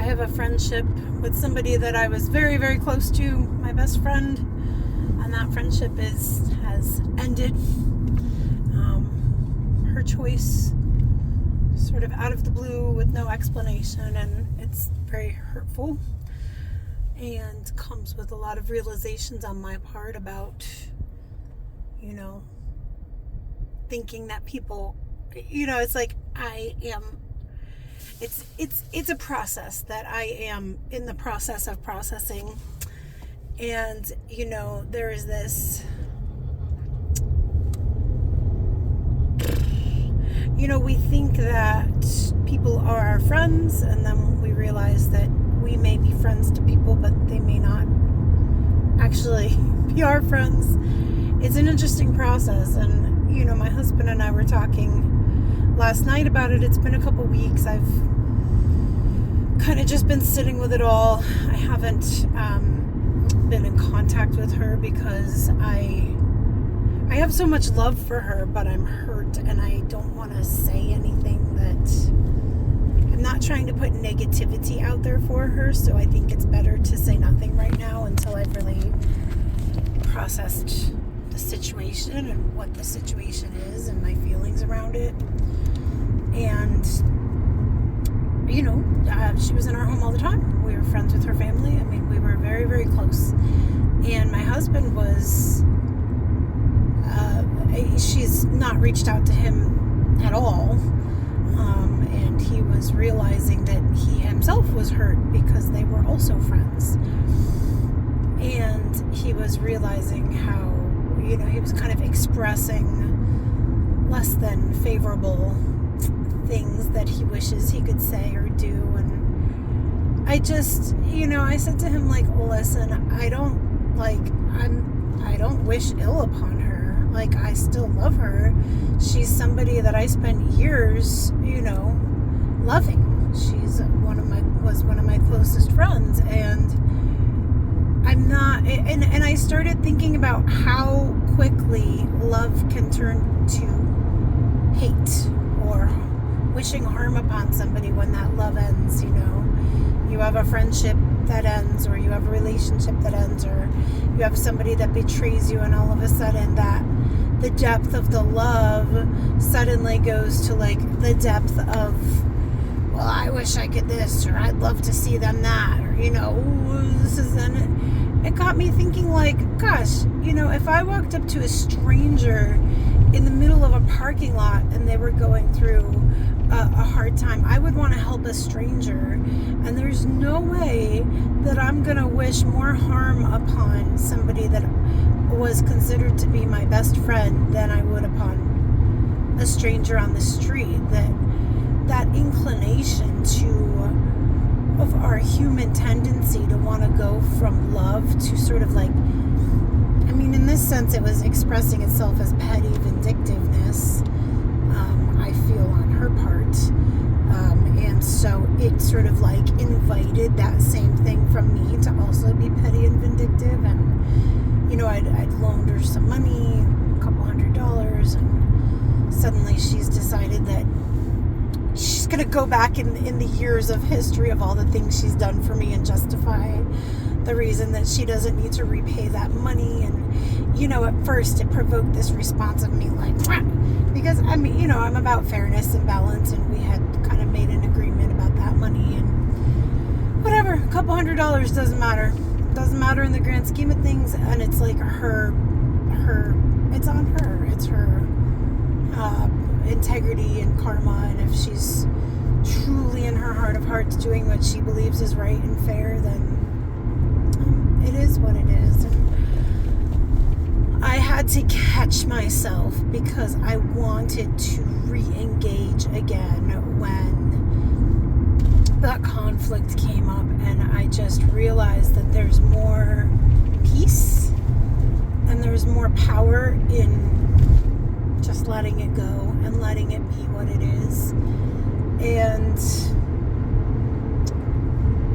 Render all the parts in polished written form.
have a friendship with somebody that I was very, very close to, my best friend, and that friendship has ended. Her choice, sort of out of the blue with no explanation, and it's very hurtful and comes with a lot of realizations on my part about, thinking that people, it's like it's a process that I am in the process of processing. And, there is this, we think that people are our friends, and then we realize that we may be friends to people, but they may not actually be our friends. It's an interesting process, and, my husband and I were talking last night about it. It's been a couple weeks. I've kind of just been sitting with it all. I haven't been in contact with her because I have so much love for her, but I'm hurt, and I don't want to say anything that I'm not trying to put negativity out there for her. So I think it's better to say nothing right now until I've really processed the situation and what the situation is and my feelings around it. And she was in our home all the time. We were friends with her family. I mean, we were very, very close. And my husband was, she's not reached out to him at all. And he was realizing that he himself was hurt because they were also friends. And he was realizing how, he was kind of expressing less than favorable things that he wishes he could say or do. And I just, I said to him, like, well, listen, I don't wish ill upon her. Like, I still love her. She's somebody that I spent years, loving. She's was one of my closest friends, and I'm not, and I started thinking about how quickly love can turn to hate or wishing harm upon somebody when that love ends. You have a friendship that ends, or you have a relationship that ends, or you have somebody that betrays you, and all of a sudden that the depth of the love suddenly goes to like the depth of, well, I wish I could this, or I'd love to see them that, or this is, and it got me thinking, like, gosh, if I walked up to a stranger in the middle of a parking lot and they were going through a hard time, I would want to help a stranger, and there's no way that I'm gonna wish more harm upon somebody that was considered to be my best friend than I would upon a stranger on the street. That inclination of our human tendency to want to go from love to sort of like, in this sense, it was expressing itself as petty vindictiveness, I feel, on her part. And so it sort of like invited that same thing from me to also be petty and vindictive. And, I'd loaned her some money, a couple $100, and suddenly she's decided that she's going to go back in the years of history of all the things she's done for me and justify the reason that she doesn't need to repay that money. And, at first it provoked this response of me like, wah! Because I'm about fairness and balance, and we had kind of made an agreement about that money, and whatever, a couple $100 doesn't matter in the grand scheme of things. And it's like her it's on her, it's her integrity and karma, and if she's truly in her heart of hearts doing what she believes is right and fair, then it is what it is. And I had to catch myself because I wanted to re-engage again when that conflict came up, and I just realized that there's more peace and there's more power in just letting it go and letting it be what it is. And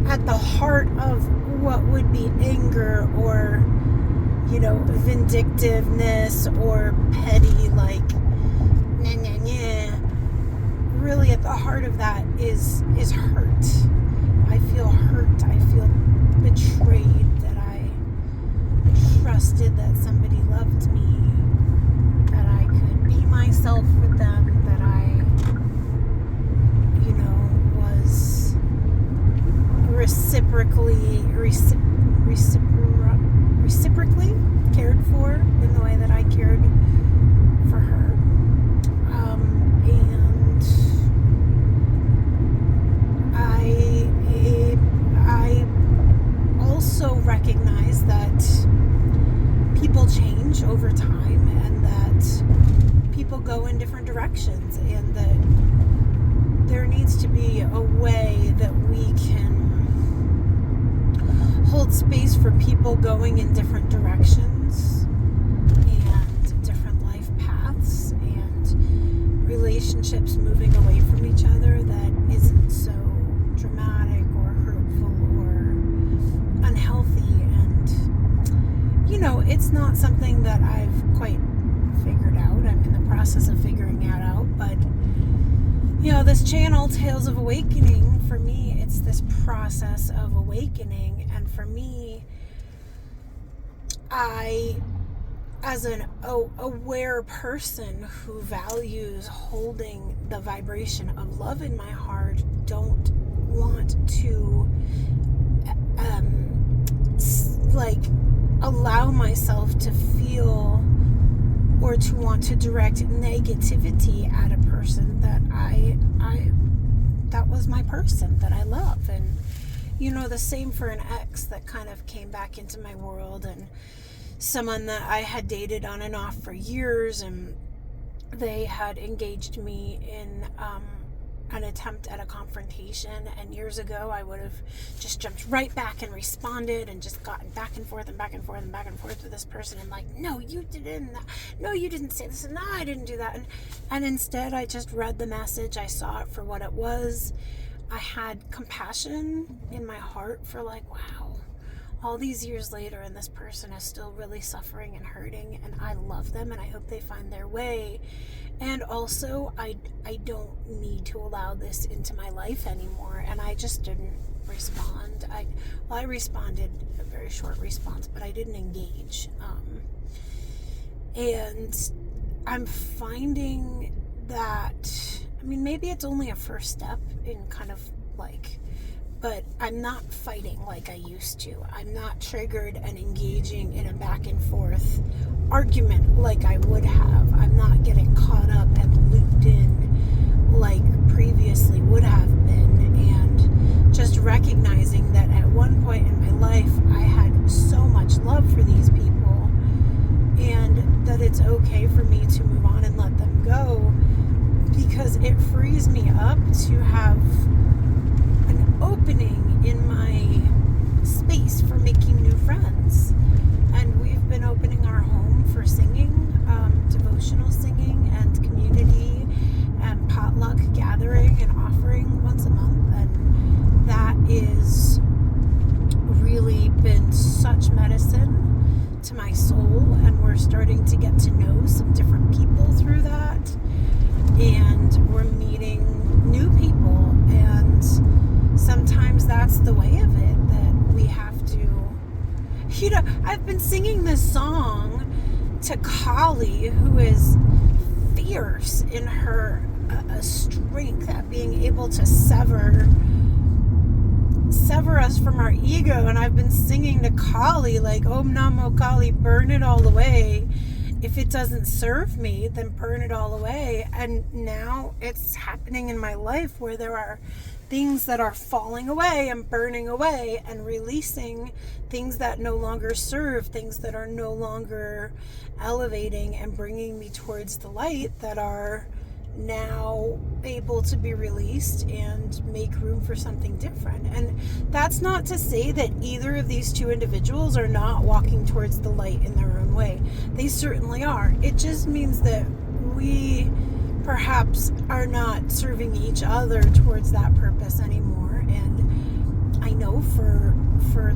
at the heart of what would be anger or, vindictiveness or petty, like, really at the heart of that is hurt. I feel reciprocally cared for in the way that I cared for her. And I also recognize that people change over time, and that people go in different directions, and that there needs to be a way that we can hold space for people going in different directions and different life paths and relationships moving away from each other that isn't so dramatic or hurtful or unhealthy. And it's not something that I've quite figured out. I'm in the process of figuring it out, but this channel, Tales of Awakening, for me, it's this process of awakening. And for me, I, as an aware person who values holding the vibration of love in my heart, don't want to allow myself to feel or to want to direct negativity at a person that that was my person that I love. And the same for an ex that kind of came back into my world, and someone that I had dated on and off for years, and they had engaged me in an attempt at a confrontation, and years ago I would have just jumped right back and responded and just gotten back and forth and back and forth and back and forth with this person, and no, you didn't say this, and no, I didn't do that, and instead I just read the message. I saw it for what it was. I had compassion in my heart for wow, all these years later, and this person is still really suffering and hurting, and I love them, and I hope they find their way. And also, I don't need to allow this into my life anymore. And I just didn't respond. I responded, a very short response, but I didn't engage. And I'm finding that, maybe it's only a first step in kind of but I'm not fighting like I used to. I'm not triggered and engaging in a back and forth argument like I would have. I'm not getting caught up and looped in like previously would have been. And just recognizing that at one point in my life, I had so much love for these people, and that it's okay for me to move on and let them go, because it frees me up to have an opening in my space for making new friends. And we've been opening our home for singing, devotional singing and community and potluck gathering and offering once a month. And that is really been such medicine to my soul. And we're starting to get to know some different people through that. And we're meeting new people, and sometimes that's the way of it, that we have to, I've been singing this song to Kali, who is fierce in her strength at being able to sever us from our ego. And I've been singing to Kali Om Namo Kali, burn it all away. If it doesn't serve me, then burn it all away. And now it's happening in my life where there are things that are falling away and burning away, and releasing things that no longer serve, things that are no longer elevating and bringing me towards the light, that are now able to be released and make room for something different. And that's not to say that either of these two individuals are not walking towards the light in their own way. They certainly are. It just means that we perhaps are not serving each other towards that purpose anymore. And I know for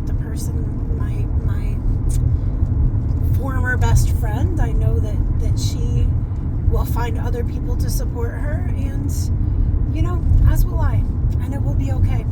the person, my former best friend, I know that she will find other people to support her, and as will I, and it will be okay.